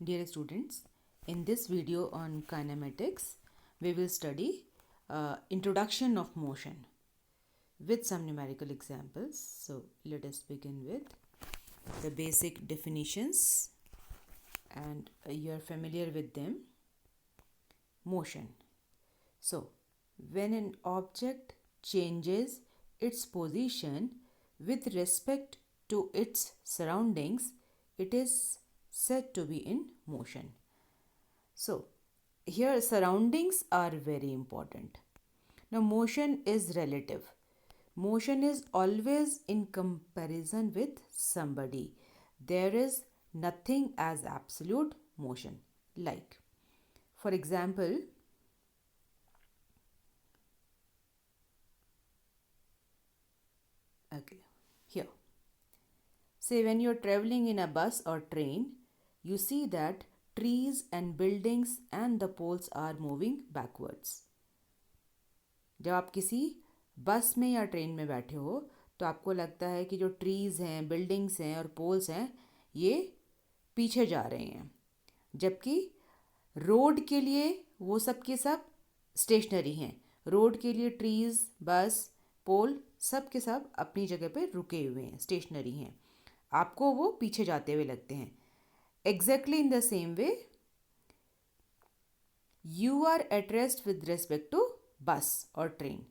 Dear students, in this video on kinematics, we will study introduction of motion with some numerical examples. So let us begin with the basic definitions and you are familiar with them. Motion. So when an object changes its position with respect to its surroundings, it is said to be in motion. So here surroundings are very important. Now motion is relative. Motion is always in comparison with somebody. There is nothing as absolute motion. Like, for example, okay, here. Say when you're traveling in a bus or train, you see that trees and buildings and the poles are moving backwards. जब आप किसी बस में या train में बैठे हो तो आपको लगता है कि जो ट्रीज़ हैं, बिल्डिंग्स हैं और पोल्स हैं, ये पीछे जा रहे हैं, जबकि रोड के लिए वो सब के सब स्टेशनरी हैं. रोड के लिए ट्रीज़, बस, पोल सब के सब अपनी जगह पे रुके हुए हैं, स्टेशनरी हैं. आपको वो पीछे जाते हुए लगते हैं. Exactly in the same way you are at rest with respect to bus और ट्रेन.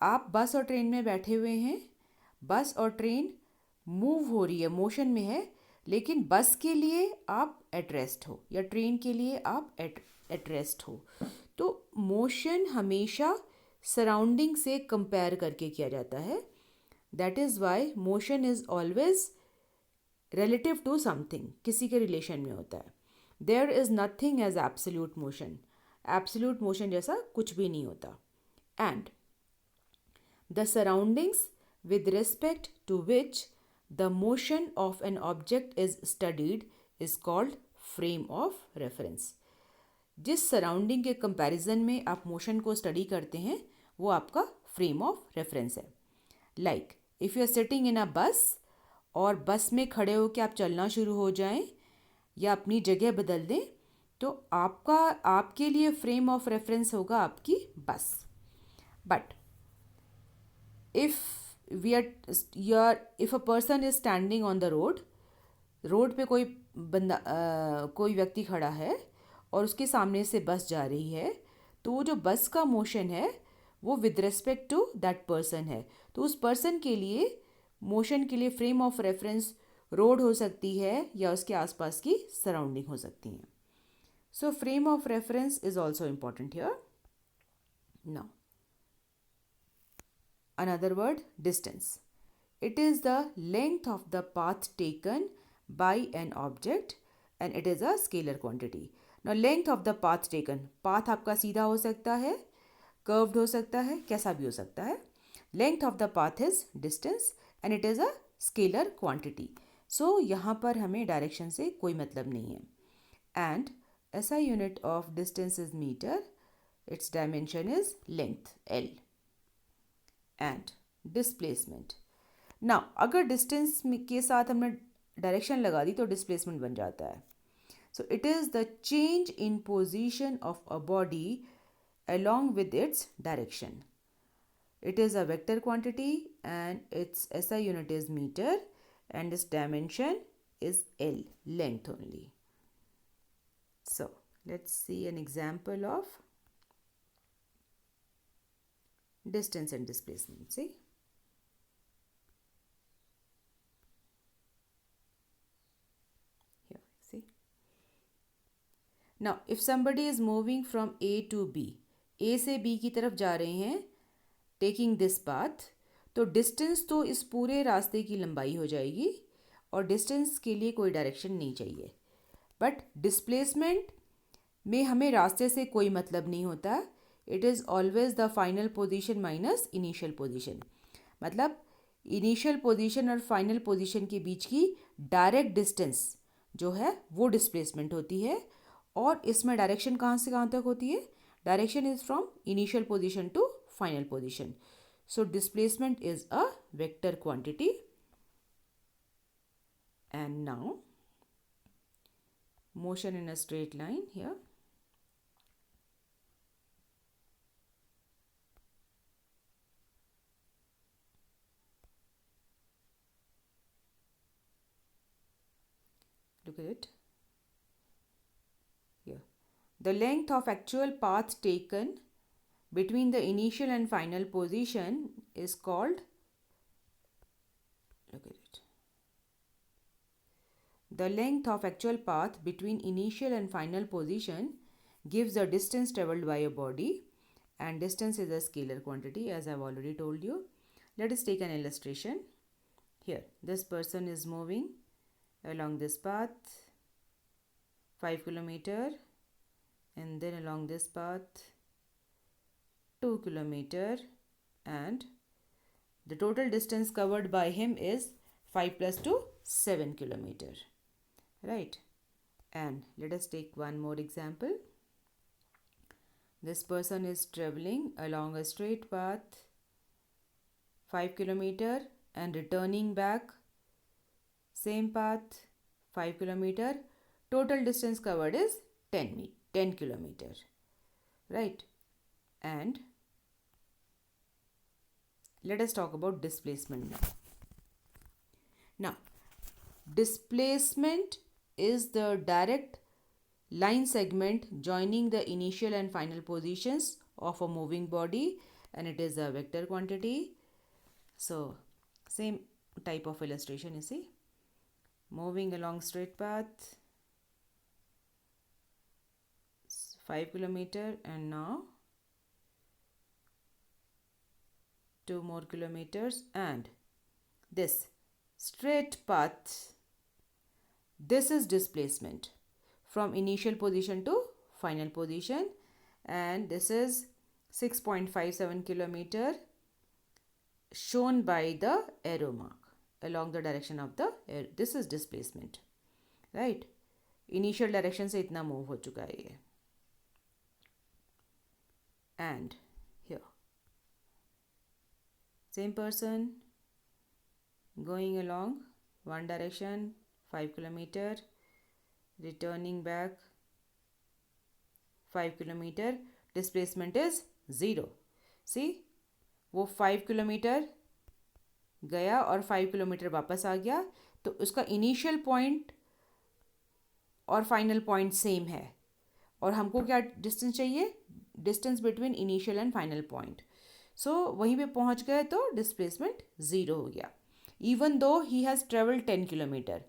आप बस और ट्रेन में बैठे हुए हैं. बस और ट्रेन मूव हो रही है, मोशन में है, लेकिन बस के लिए आप एट रेस्ट हो या ट्रेन के लिए आप एट रेस्ट हो. तो मोशन हमेशा सराउंडिंग से कंपेयर करके किया जाता है. That is why motion is always relative to something, किसी के रिलेशन में होता है. There is nothing as absolute motion. Absolute motion जैसा कुछ भी नहीं होता. And the surroundings with respect to which the motion of an object is studied is called frame of reference. जिस सराउंडिंग के कंपैरिजन में आप मोशन को स्टडी करते हैं वो आपका फ्रेम ऑफ रेफरेंस है. Like if you are sitting in a bus और बस में खड़े होकर आप चलना शुरू हो जाएं या अपनी जगह बदल दें तो आपके लिए फ्रेम ऑफ रेफरेंस होगा आपकी बस. But if if a person is standing on the road पे कोई व्यक्ति खड़ा है और उसके सामने से बस जा रही है, तो वो जो बस का मोशन है वो with respect to that person है. तो उस पर्सन के लिए मोशन के लिए फ्रेम ऑफ रेफरेंस रोड हो सकती है या उसके आसपास की सराउंडिंग हो सकती हैं. So frame of reference is also important here. Now another word, distance. It is the length of the path taken by an object and it is a scalar quantity. Now length of the path taken. Path आपका सीधा हो सकता है, curved हो सकता है, कैसा भी हो सकता है. Length of the path is distance and it is a scalar quantity. So यहाँ पर हमें direction से कोई मतलब नहीं है. And SI unit of distance is meter. Its dimension is length L. And displacement. Now अगर डिस्टेंस के साथ हमने डायरेक्शन लगा दी तो डिस्प्लेसमेंट बन जाता है. सो it is the change in position of a body along with its direction. It is a vector quantity and its SI unit is meter and its dimension is L, length only. So let's see an example of distance and displacement. See, here, see. Now if somebody is moving from A to B, A से B की तरफ जा रहे हैं taking this path, तो distance तो इस पूरे रास्ते की लंबाई हो जाएगी और डिस्टेंस के लिए कोई डायरेक्शन नहीं चाहिए. बट डिस्प्लेसमेंट में हमें रास्ते से कोई मतलब नहीं होता. It is always the final position minus initial position. मतलब इनिशियल पोजीशन और फाइनल पोजीशन के बीच की डायरेक्ट डिस्टेंस जो है वो डिस्प्लेसमेंट होती है. और इसमें डायरेक्शन कहाँ से कहाँ तक होती है? Direction is from initial position to final position. So displacement is a vector quantity. And now motion in a straight line here. Look at it here. The length of actual path taken between the initial and final position is called, look at it. The length of actual path between initial and final position gives the distance traveled by a body, and distance is a scalar quantity, as I've already told you. Let us take an illustration. Here, this person is moving along this path 5 kilometer, and then along this path 2 kilometer, and the total distance covered by him is 5 plus 2, 7 kilometer, right? And let us take one more example. This person is traveling along a straight path 5 kilometer and returning back same path 5 kilometer. Total distance covered is 10 kilometer, right? And let us talk about displacement now. Now, displacement is the direct line segment joining the initial and final positions of a moving body, and it is a vector quantity. So, same type of illustration, you see. Moving along straight path 5 kilometer, and now 2 more kilometers, and this straight path, this is displacement from initial position to final position, and this is 6.57 kilometer shown by the arrow mark along the direction of the arrow. This is displacement, right? Initial direction से इतना move हो चुका है ये. And here, same person going along one direction 5 kilometer, returning back 5 kilometer, displacement is 0. See, वो 5 kilometre गया और 5 kilometre वापस आ गया, तो उसका इनिशियल पॉइंट और फाइनल पॉइंट सेम है, और हमको क्या डिस्टेंस चाहिए? Distance between initial and final point. So वहीं पे पहुंच गए तो डिस्प्लेसमेंट 0 हो गया. Even though he has travelled 10 kilometre,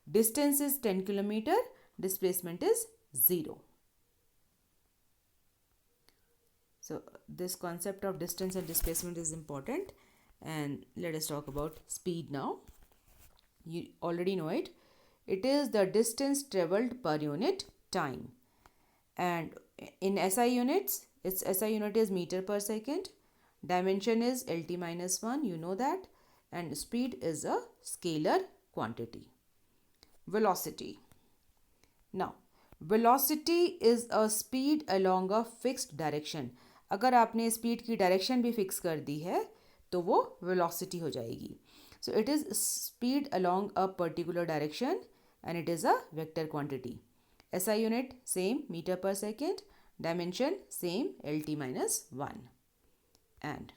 distance is 10 kilometre, displacement is 0. So this concept of distance and displacement is important, and let us talk about speed now. You already know it. It is the distance traveled per unit time, and in SI units, its SI unit is meter per second. Dimension is LT minus 1, you know that, and speed is a scalar quantity. Velocity. Now, velocity is a speed along a fixed direction. अगर आपने speed की direction भी fix कर दी है तो वो velocity हो जाएगी. So it is speed along a particular direction and it is a vector quantity. SI unit same metre per second, dimension same LT minus 1. And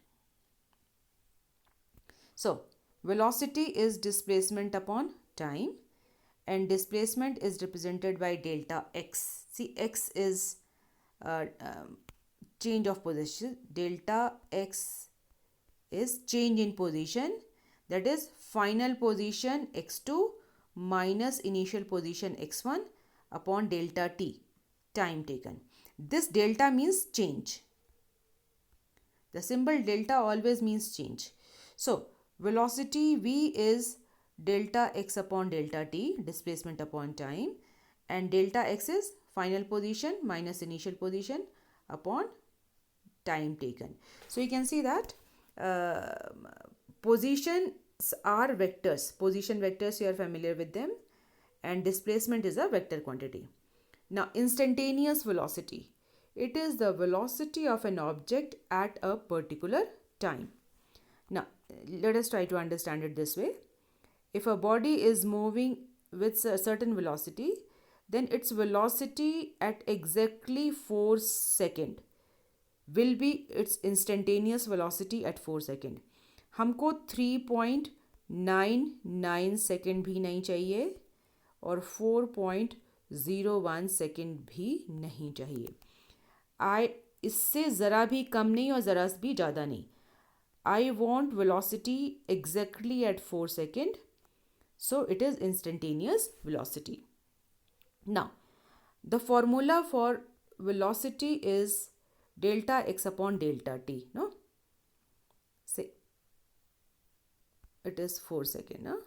so velocity is displacement upon time, and displacement is represented by delta x. See, x is change of position. Delta x is change in position, that is final position x2 minus initial position x1 upon delta t, time taken. This delta means change. The symbol delta always means change. So velocity v is delta x upon delta t, displacement upon time, and delta x is final position minus initial position upon time taken. So you can see that positions are vectors. Position vectors, you are familiar with them, and displacement is a vector quantity. Now, instantaneous velocity. It is the velocity of an object at a particular time. Now, let us try to understand it this way. If a body is moving with a certain velocity, then its velocity at exactly 4 second will be its instantaneous velocity at 4 second. हमको 3.99 second भी नहीं चाहिए और 4.01 second भी नहीं चाहिए. आई इससे ज़रा भी कम नहीं और ज़रा भी ज़्यादा नहीं. I want velocity exactly at 4 second, so it is instantaneous velocity. Now, the formula for velocity is delta x upon delta t, no? Say it is 4 second, no?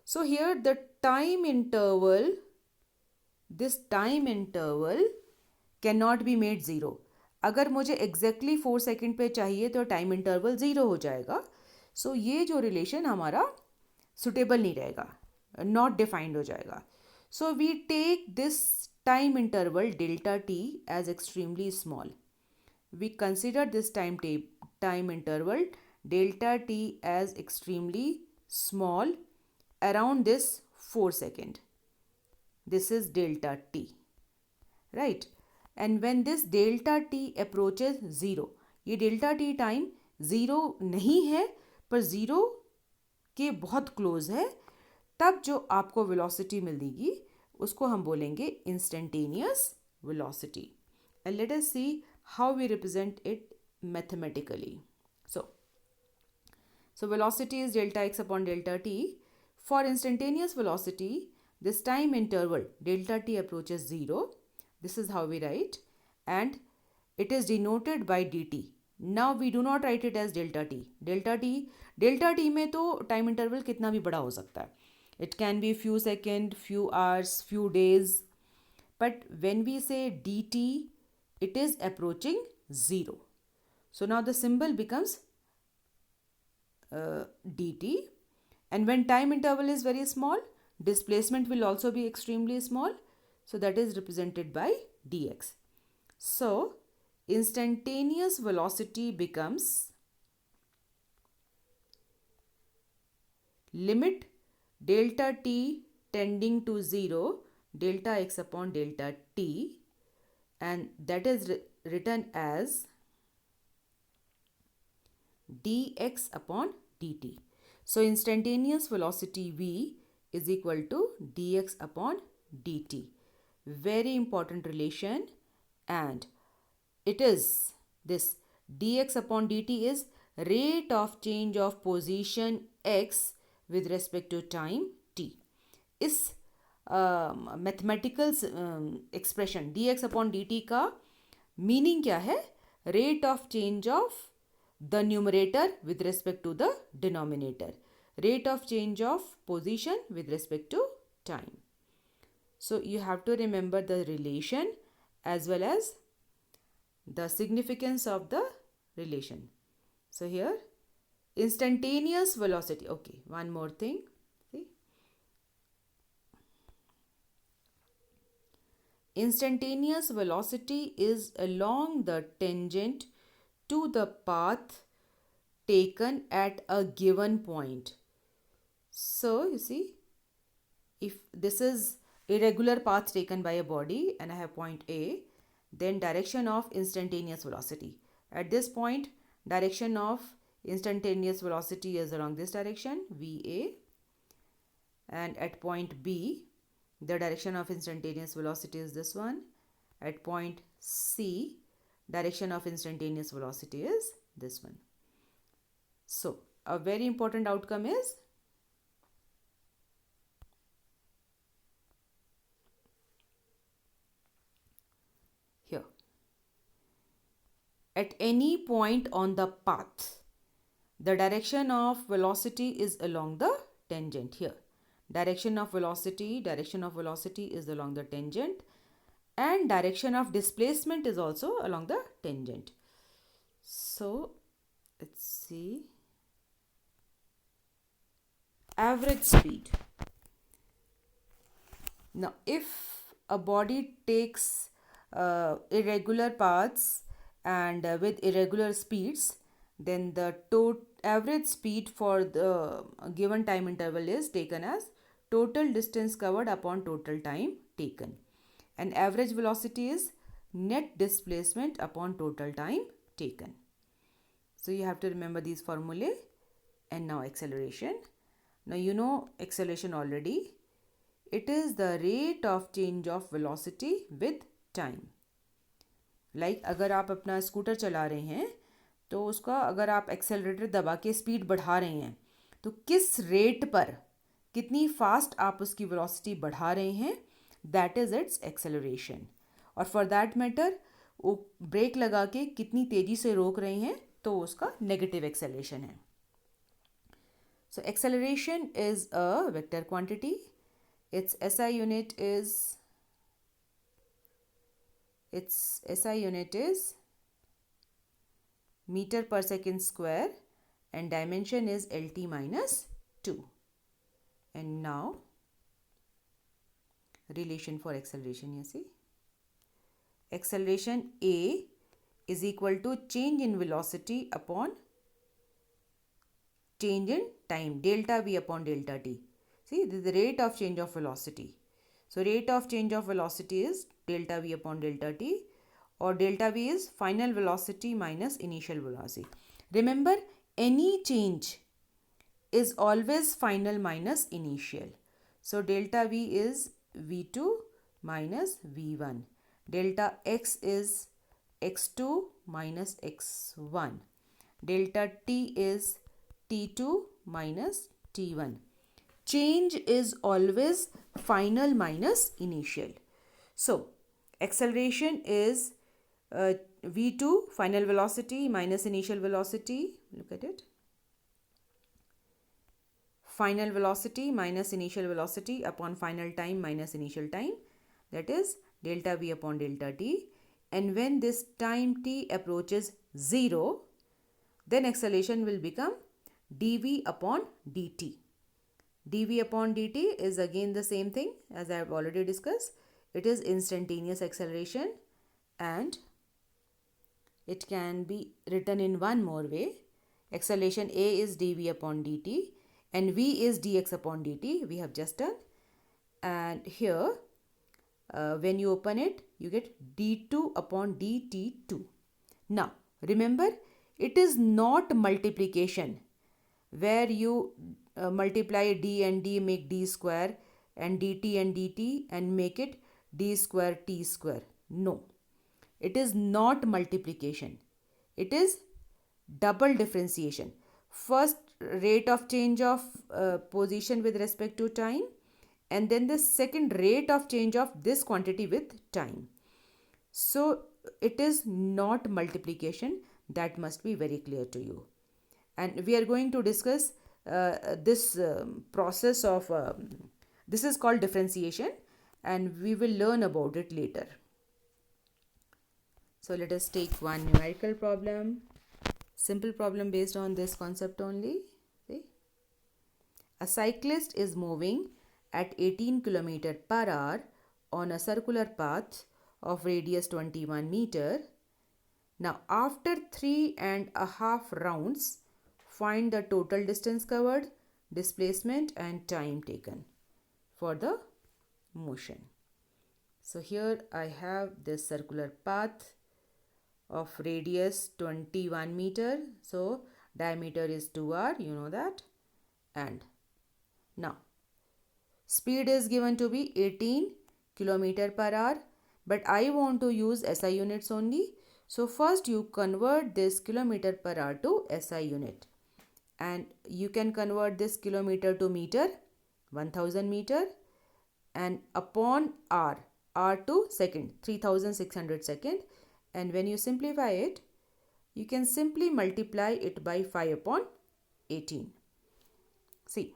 So here the time interval, this time interval cannot be made 0. अगर मुझे exactly 4 second पे चाहिए तो time interval 0 हो जाएगा. सो ये जो relation हमारा सुटेबल नहीं रहेगा, नॉट डिफाइंड हो जाएगा. So we take this time interval delta T as extremely small. We consider this time interval delta T as extremely small around this 4 second. This is delta t, right? And when this delta t approaches 0, ये delta t time 0 नहीं है पर 0 के बहुत close है, तब जो आपको वेलोसिटी मिलेगी उसको हम बोलेंगे instantaneous velocity. And let us see how we represent it mathematically. So velocity is delta x upon delta t. For instantaneous velocity, this time interval delta t approaches 0. This is how we write, and it is denoted by dt. Now we do not write it as delta t. Delta t में तो time interval कितना भी बड़ा हो सकता है. It can be few seconds, few hours, few days. But when we say dt, it is approaching 0. So now the symbol becomes dt. And when time interval is very small, displacement will also be extremely small. So that is represented by dx. So instantaneous velocity becomes limit delta t tending to 0, delta x upon delta t, and that is written as dx upon dt. So instantaneous velocity v is equal to dx upon dt. Very important relation, and it is this dx upon dt is rate of change of position x with respect to time t. इस mathematical expression dx upon dt का meaning क्या है? Rate of change of the numerator with respect to the denominator, rate of change of position with respect to time. So you have to remember the relation as well as the significance of the relation. So here instantaneous velocity. Okay, one more thing. See, instantaneous velocity is along the tangent to the path taken at a given point. So you see, if this is irregular path taken by a body and I have point A, then direction of instantaneous velocity. At this point, direction of instantaneous velocity is along this direction, VA, and at point B, the direction of instantaneous velocity is this one. At point C, direction of instantaneous velocity is this one. So a very important outcome is here. At any point on the path, the direction of velocity is along the tangent here. Direction of velocity is along the tangent, and direction of displacement is also along the tangent. So let's see, average speed. Now if a body takes irregular paths and with irregular speeds, then the average speed for the given time interval is taken as total distance covered upon total time taken. And average velocity is net displacement upon total time taken. So you have to remember these formulae. And now acceleration. Now you know acceleration already. It is the rate of change of velocity with time. Like अगर आप अपना scooter चला रहे हैं तो उसका अगर आप एक्सेलरेटर दबा के स्पीड बढ़ा रहे हैं तो किस रेट पर कितनी फास्ट आप उसकी वेलोसिटी बढ़ा रहे हैं, दैट इज़ इट्स एक्सेलरेशन. और फॉर दैट मैटर वो ब्रेक लगा के कितनी तेज़ी से रोक रहे हैं तो उसका नेगेटिव एक्सेलरेशन है. So acceleration is a vector quantity. Its SI unit is meter per second square and dimension is LT minus 2. And now relation for acceleration, you see. Acceleration A is equal to change in velocity upon change in time, delta V upon delta T. See, this is the rate of change of velocity. So rate of change of velocity is delta V upon delta T, or delta V is final velocity minus initial velocity. Remember, any change is always final minus initial. So delta V is V2 minus V1. Delta X is X2 minus X1. Delta T is T2 minus T1. Change is always final minus initial. So acceleration is V2 final velocity minus initial velocity. Look at it. Final velocity minus initial velocity upon final time minus initial time, that is delta V upon delta T. And when this time t approaches 0, then acceleration will become dv upon dt. dv upon dt is again the same thing as I have already discussed. It is instantaneous acceleration, and it can be written in one more way. Acceleration A is dv upon dt and v is dx upon dt, we have just done. And here when you open it, you get d2 upon dt2. Now remember, it is not multiplication where you multiply d and d, make d square, and dt and dt and make it d square t square. No, it is not multiplication. It is double differentiation. First rate of change of position with respect to time, and then the second rate of change of this quantity with time. So it is not multiplication. That must be very clear to you. And we are going to discuss this process of this is called differentiation, and we will learn about it later. So let us take one numerical problem, simple problem based on this concept only. See? A cyclist is moving at 18 km per hour on a circular path of radius 21 meter. Now after 3.5 rounds, find the total distance covered, displacement and time taken for the motion. So here I have this circular path of radius 21 meter. So diameter is 2r, you know that. And now speed is given to be 18 km per hour, but I want to use SI units only. So first you convert this kilometer per hour to SI unit, and you can convert this kilometer to meter, 1000 meter, and upon r to second, 3600 second. And when you simplify it, you can simply multiply it by 5 upon 18. See,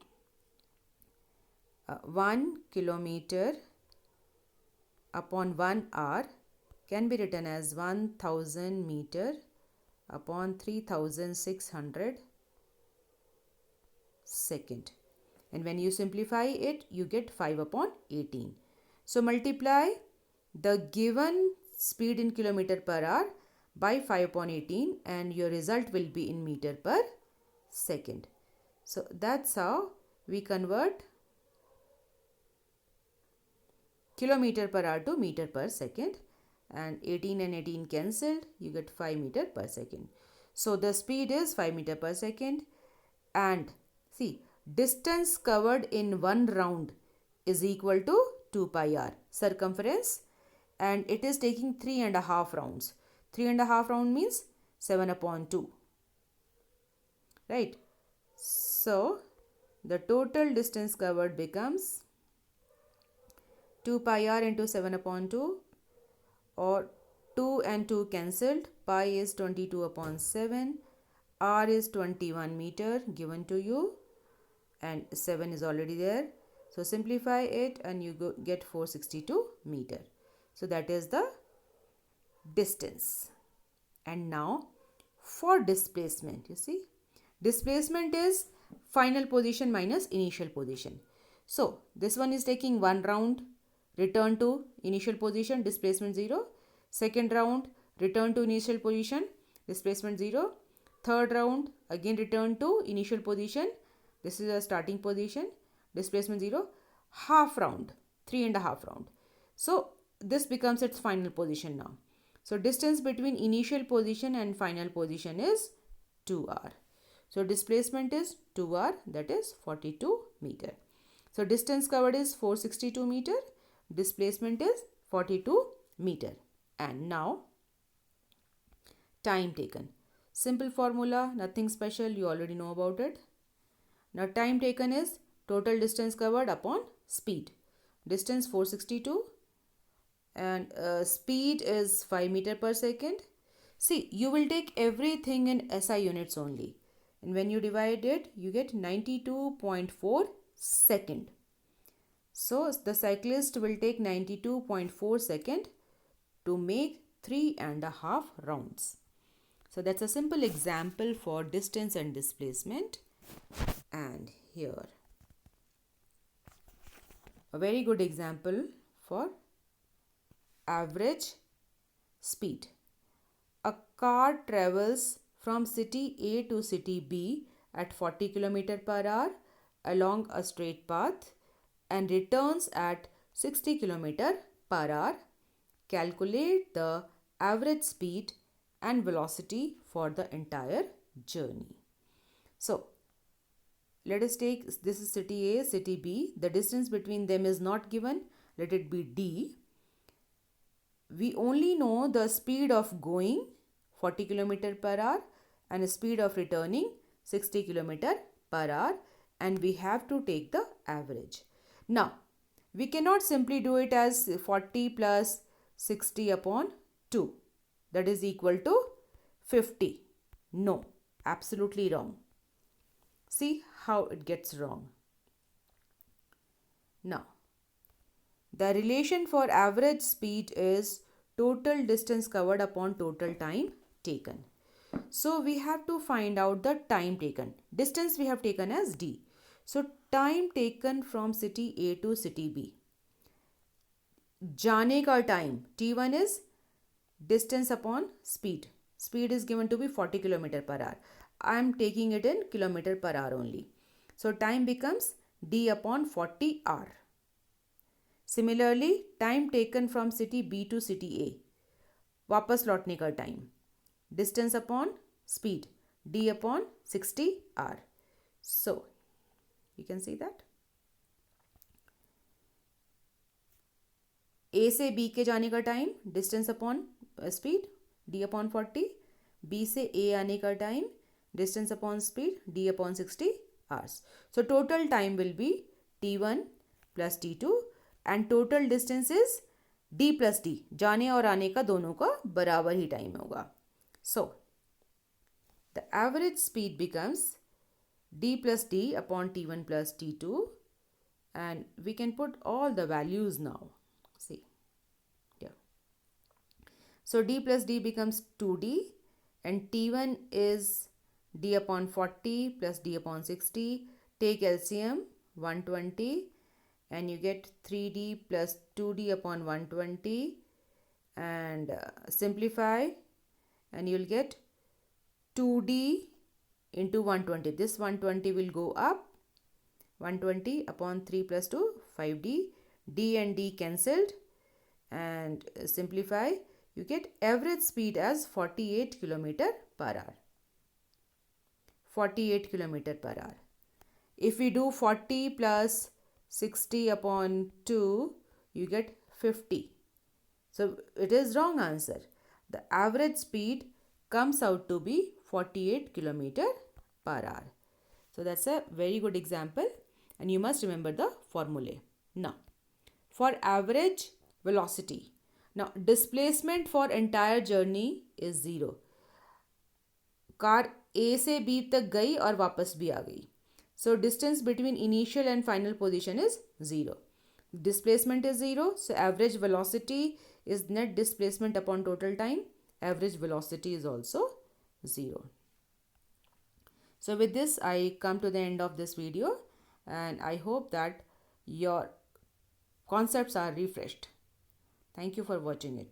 1 kilometer upon 1 hour can be written as 1000 meter upon 3600 second. And when you simplify it, you get 5 upon 18. So multiply the given speed in kilometer per hour by 5 upon 18 and your result will be in meter per second. So that's how we convert kilometer per hour to meter per second, and 18 and 18 cancelled, you get 5 meter per second. So the speed is 5 meter per second, and see, distance covered in one round is equal to 2 pi r circumference, and it is taking 3.5 rounds. 3.5 round means 7 upon 2, right? So the total distance covered becomes 2 pi r into 7 upon 2, or 2 and 2 cancelled, pi is 22 upon 7, r is 21 meter given to you, and 7 is already there. So simplify it and you get 462 meter. So that is the distance. And now for displacement, you see, displacement is final position minus initial position. So this one is taking one round, return to initial position, displacement 0. Second round, return to initial position, displacement 0. Third round, again return to initial position, this is a starting position, displacement 0. Half round, 3.5 round. So this becomes its final position now. So distance between initial position and final position is 2r. So displacement is 2r, that is 42 meter. So distance covered is 462 meter, displacement is 42 meter. And now time taken. Simple formula, nothing special, you already know about it. Now time taken is total distance covered upon speed. Distance 462 and speed is 5 meter per second. See, you will take everything in SI units only, and when you divide it, you get 92.4 second. So the cyclist will take 92.4 second to make 3.5 rounds. So that's a simple example for distance and displacement. And here a very good example for average speed. A car travels from city A to city B at 40 km per hour along a straight path and returns at 60 km per hour. Calculate the average speed and velocity for the entire journey. So let us take, this is city A, city B. The distance between them is not given. Let it be d. We only know the speed of going 40 km per hour and speed of returning 60 km per hour, and we have to take the average. Now we cannot simply do it as 40 plus 60 upon 2, that is equal to 50. No, absolutely wrong. See how it gets wrong. Now the relation for average speed is total distance covered upon total time taken. So we have to find out the time taken. Distance we have taken as d. So time taken from city A to city B. जाने का time t1 is distance upon speed. Speed is given to be 40 km per hour. I am taking it in kilometer per hour only. So time becomes d upon 40 r. Similarly, time taken from city B to city A, वापस लौटने का time, distance upon speed, d upon 60 r. So you can see that A से B के जाने का time, distance upon speed, d upon 40. B से A आने का time, distance upon speed, d upon 60 hours. So total time will be t1 plus t2 and total distance is d plus d. जाने और आने का दोनों का बराबर ही time होगा. So the average speed becomes d plus d upon t1 plus t2, and we can put all the values now. See here. So d plus d becomes 2d, and t1 is d upon 40 plus d upon 60. Take LCM 120 and you get 3d plus 2d upon 120, and simplify and you'll get 2d into 120. This 120 will go up, 120 upon 3 plus 2, 5d D and D cancelled, and simplify, you get average speed as 48 kilometer per hour. 48 kilometer per hour. If we do 40 plus 60 upon 2, you get 50. So it is wrong answer. The average speed comes out to be 48 kilometer per hour. So that's a very good example, and you must remember the formulae. Now, for average velocity. Now, displacement for entire journey is 0. Car A से B तक गई और वापस भी आ गई. So distance between initial and final position is 0. Displacement is 0. So average velocity is net displacement upon total time. Average velocity is also 0. So with this, I come to the end of this video, and I hope that your concepts are refreshed. Thank you for watching it.